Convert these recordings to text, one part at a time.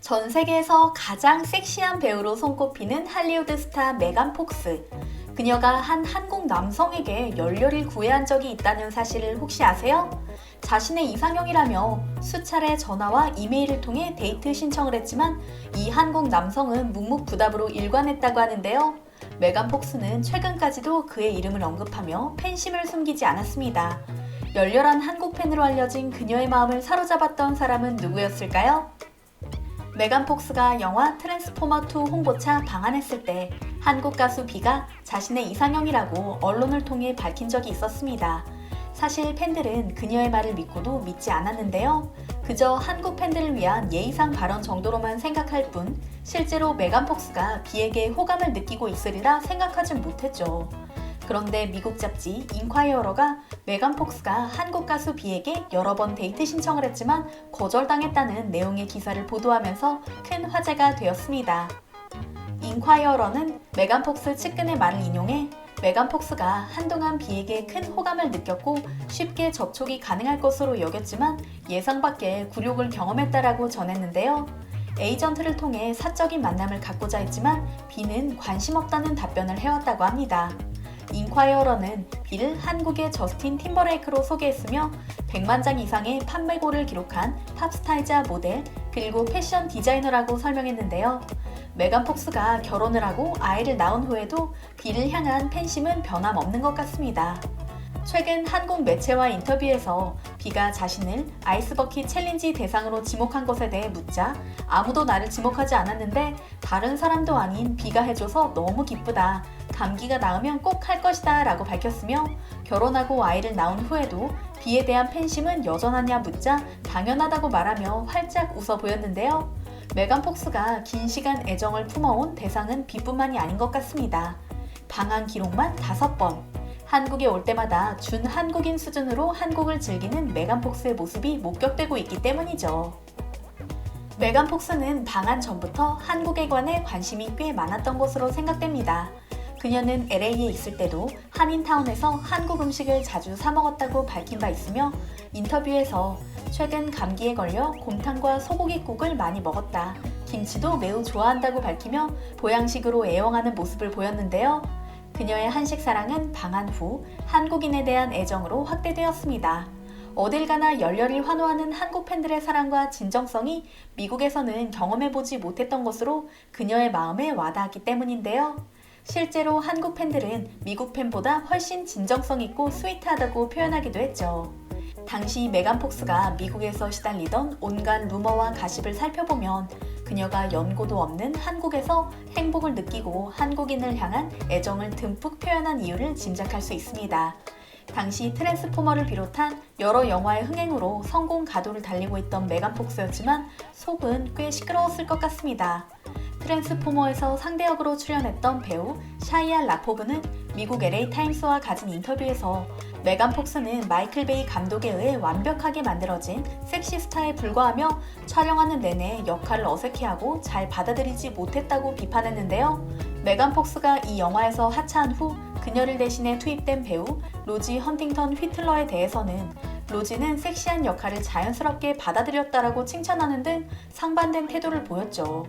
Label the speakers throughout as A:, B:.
A: 전 세계에서 가장 섹시한 배우로 손꼽히는 할리우드 스타 메간 폭스. 그녀가 한 한국 남성에게 열렬히 구애한 적이 있다는 사실을 혹시 아세요? 자신의 이상형이라며 수차례 전화와 이메일을 통해 데이트 신청을 했지만 이 한국 남성은 묵묵부답으로 일관했다고 하는데요. 메간 폭스는 최근까지도 그의 이름을 언급하며 팬심을 숨기지 않았습니다. 열렬한 한국 팬으로 알려진 그녀의 마음을 사로잡았던 사람은 누구였을까요? 메간 폭스가 영화 트랜스포머2 홍보차 방한했을 때 한국 가수 비가 자신의 이상형이라고 언론을 통해 밝힌 적이 있었습니다. 사실 팬들은 그녀의 말을 믿고도 믿지 않았는데요. 그저 한국 팬들을 위한 예의상 발언 정도로만 생각할 뿐 실제로 메간 폭스가 비에게 호감을 느끼고 있으리라 생각하진 못했죠. 그런데 미국 잡지 인콰이어러가 메간 폭스가 한국 가수 비에게 여러 번 데이트 신청을 했지만 거절당했다는 내용의 기사를 보도하면서 큰 화제가 되었습니다. 인콰이어러는 메간 폭스 측근의 말을 인용해 메간 폭스가 한동안 비에게 큰 호감을 느꼈고 쉽게 접촉이 가능할 것으로 여겼지만 예상 밖의 굴욕을 경험했다라고 전했는데요. 에이전트를 통해 사적인 만남을 갖고자 했지만 비는 관심 없다는 답변을 해왔다고 합니다. 인콰이어러는 비를 한국의 저스틴 팀버레이크로 소개했으며 100만 장 이상의 판매고를 기록한 팝스타이자 모델 그리고 패션 디자이너라고 설명했는데요. 메간 폭스가 결혼을 하고 아이를 낳은 후에도 비를 향한 팬심은 변함없는 것 같습니다. 최근 한국 매체와 인터뷰에서 비가 자신을 아이스버킷 챌린지 대상으로 지목한 것에 대해 묻자 아무도 나를 지목하지 않았는데 다른 사람도 아닌 비가 해줘서 너무 기쁘다. 감기가 나으면 꼭 할 것이다 라고 밝혔으며 결혼하고 아이를 낳은 후에도 비에 대한 팬심은 여전하냐 묻자 당연하다고 말하며 활짝 웃어 보였는데요. 메간 폭스가 긴 시간 애정을 품어온 대상은 비뿐만이 아닌 것 같습니다. 방한 기록만 5번. 한국에 올 때마다 준 한국인 수준으로 한국을 즐기는 메간 폭스의 모습이 목격되고 있기 때문이죠. 메간 폭스는 방한 전부터 한국에 관해 관심이 꽤 많았던 것으로 생각됩니다. 그녀는 LA에 있을 때도 한인타운에서 한국 음식을 자주 사 먹었다고 밝힌 바 있으며 인터뷰에서 최근 감기에 걸려 곰탕과 소고기국을 많이 먹었다. 김치도 매우 좋아한다고 밝히며 보양식으로 애용하는 모습을 보였는데요. 그녀의 한식 사랑은 방한 후 한국인에 대한 애정으로 확대되었습니다. 어딜 가나 열렬히 환호하는 한국 팬들의 사랑과 진정성이 미국에서는 경험해보지 못했던 것으로 그녀의 마음에 와닿았기 때문인데요. 실제로 한국 팬들은 미국 팬보다 훨씬 진정성 있고 스위트하다고 표현하기도 했죠. 당시 메간 폭스가 미국에서 시달리던 온갖 루머와 가십을 살펴보면 그녀가 연고도 없는 한국에서 행복을 느끼고 한국인을 향한 애정을 듬뿍 표현한 이유를 짐작할 수 있습니다. 당시 트랜스포머를 비롯한 여러 영화의 흥행으로 성공 가도를 달리고 있던 메간 폭스였지만 속은 꽤 시끄러웠을 것 같습니다. 트랜스포머에서 상대역으로 출연했던 배우 샤이아 라포브는 미국 LA타임스와 가진 인터뷰에서 메간 폭스는 마이클 베이 감독에 의해 완벽하게 만들어진 섹시스타에 불과하며 촬영하는 내내 역할을 어색해하고 잘 받아들이지 못했다고 비판했는데요. 메간 폭스가 이 영화에서 하차한 후 그녀를 대신해 투입된 배우 로지 헌팅턴 휘틀러에 대해서는 로지는 섹시한 역할을 자연스럽게 받아들였다라고 칭찬하는 등 상반된 태도를 보였죠.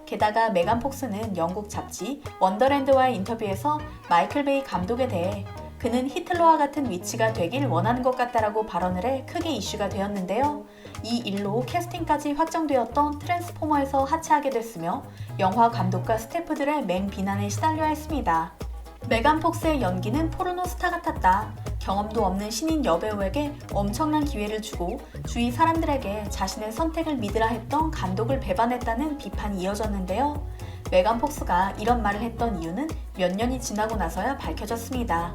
A: 게다가 메간 폭스는 영국 잡지 원더랜드와의 인터뷰에서 마이클 베이 감독에 대해 그는 히틀러와 같은 위치가 되길 원하는 것 같다라고 발언을 해 크게 이슈가 되었는데요. 이 일로 캐스팅까지 확정되었던 트랜스포머에서 하차하게 됐으며 영화 감독과 스태프들의 맹비난에 시달려야 했습니다. 메간 폭스의 연기는 포르노 스타 같았다. 경험도 없는 신인 여배우에게 엄청난 기회를 주고 주위 사람들에게 자신의 선택을 믿으라 했던 감독을 배반했다는 비판이 이어졌는데요. 메간 폭스가 이런 말을 했던 이유는 몇 년이 지나고 나서야 밝혀졌습니다.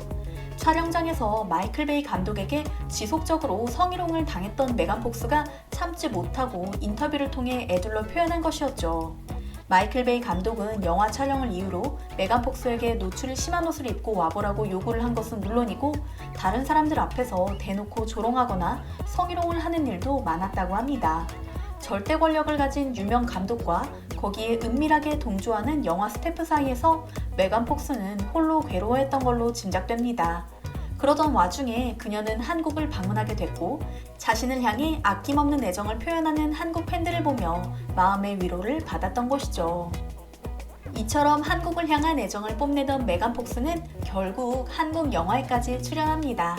A: 촬영장에서 마이클 베이 감독에게 지속적으로 성희롱을 당했던 메간 폭스가 참지 못하고 인터뷰를 통해 애둘러 표현한 것이었죠. 마이클 베이 감독은 영화 촬영을 이유로 메간 폭스에게 노출이 심한 옷을 입고 와보라고 요구를 한 것은 물론이고 다른 사람들 앞에서 대놓고 조롱하거나 성희롱을 하는 일도 많았다고 합니다. 절대 권력을 가진 유명 감독과 거기에 은밀하게 동조하는 영화 스태프 사이에서 메간 폭스는 홀로 괴로워했던 걸로 짐작됩니다. 그러던 와중에 그녀는 한국을 방문하게 됐고 자신을 향해 아낌없는 애정을 표현하는 한국 팬들을 보며 마음의 위로를 받았던 것이죠. 이처럼 한국을 향한 애정을 뽐내던 메간 폭스는 결국 한국 영화에까지 출연합니다.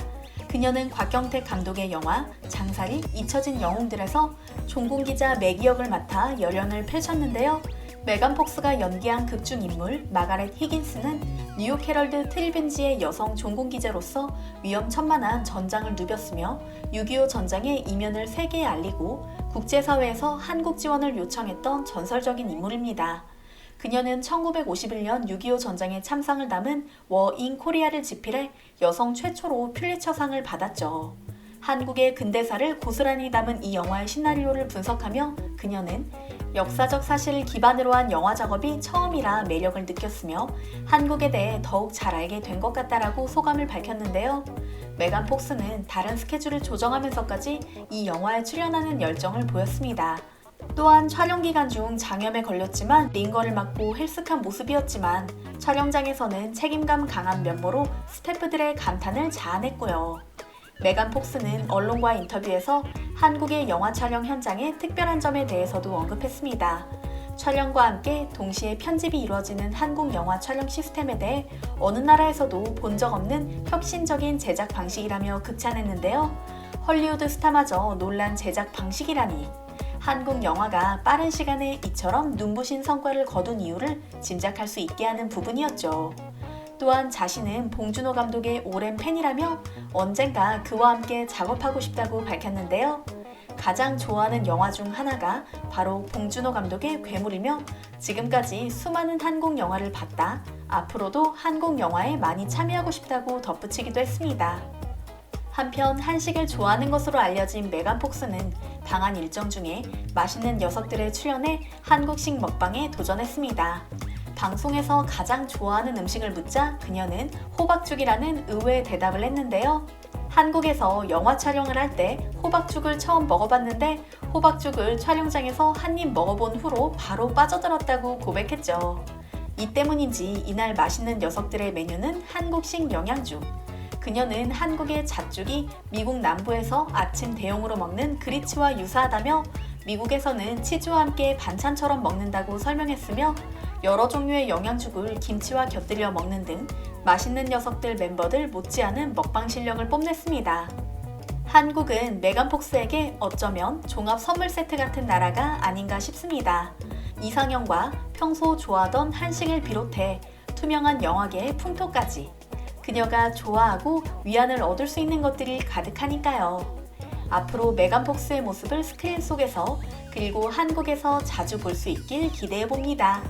A: 그녀는 곽경택 감독의 영화 장사리, 잊혀진 영웅들에서 종군기자 맥이 역을 맡아 열연을 펼쳤는데요. 메간 폭스가 연기한 극중 인물 마가렛 히긴스는 뉴욕 헤럴드 트리뷴지의 여성 종군기자로서 위험천만한 전장을 누볐으며 6.25 전장의 이면을 세계에 알리고 국제사회에서 한국 지원을 요청했던 전설적인 인물입니다. 그녀는 1951년 6.25 전장의 참상을 담은 워 인 코리아를 집필해 여성 최초로 퓰리처상을 받았죠. 한국의 근대사를 고스란히 담은 이 영화의 시나리오를 분석하며 그녀는 역사적 사실을 기반으로 한 영화 작업이 처음이라 매력을 느꼈으며 한국에 대해 더욱 잘 알게 된 것 같다라고 소감을 밝혔는데요. 메간 폭스는 다른 스케줄을 조정하면서까지 이 영화에 출연하는 열정을 보였습니다. 또한 촬영 기간 중 장염에 걸렸지만 링거를 맡고 헬스한 모습이었지만 촬영장에서는 책임감 강한 면모로 스태프들의 감탄을 자아냈고요. 메간 폭스는 언론과 인터뷰에서 한국의 영화 촬영 현장의 특별한 점에 대해서도 언급했습니다. 촬영과 함께 동시에 편집이 이루어지는 한국 영화 촬영 시스템에 대해 어느 나라에서도 본 적 없는 혁신적인 제작 방식이라며 극찬했는데요. 헐리우드 스타마저 놀란 제작 방식이라니. 한국 영화가 빠른 시간에 이처럼 눈부신 성과를 거둔 이유를 짐작할 수 있게 하는 부분이었죠. 또한 자신은 봉준호 감독의 오랜 팬이라며 언젠가 그와 함께 작업하고 싶다고 밝혔는데요. 가장 좋아하는 영화 중 하나가 바로 봉준호 감독의 괴물이며 지금까지 수많은 한국 영화를 봤다. 앞으로도 한국 영화에 많이 참여하고 싶다고 덧붙이기도 했습니다. 한편 한식을 좋아하는 것으로 알려진 메간 폭스는 방한 일정 중에 맛있는 녀석들의 출연해 한국식 먹방에 도전했습니다. 방송에서 가장 좋아하는 음식을 묻자 그녀는 호박죽이라는 의외의 대답을 했는데요. 한국에서 영화 촬영을 할 때 호박죽을 처음 먹어봤는데 호박죽을 촬영장에서 한 입 먹어본 후로 바로 빠져들었다고 고백했죠. 이 때문인지 이날 맛있는 녀석들의 메뉴는 한국식 영양죽. 그녀는 한국의 잣죽이 미국 남부에서 아침 대용으로 먹는 그리치와 유사하다며 미국에서는 치즈와 함께 반찬처럼 먹는다고 설명했으며 여러 종류의 영양죽을 김치와 곁들여 먹는 등 맛있는 녀석들 멤버들 못지않은 먹방 실력을 뽐냈습니다. 한국은 메간 폭스에게 어쩌면 종합 선물 세트 같은 나라가 아닌가 싶습니다. 이상형과 평소 좋아하던 한식을 비롯해 투명한 영화계의 풍토까지 그녀가 좋아하고 위안을 얻을 수 있는 것들이 가득하니까요. 앞으로 메간 폭스의 모습을 스크린 속에서 그리고 한국에서 자주 볼 수 있길 기대해봅니다.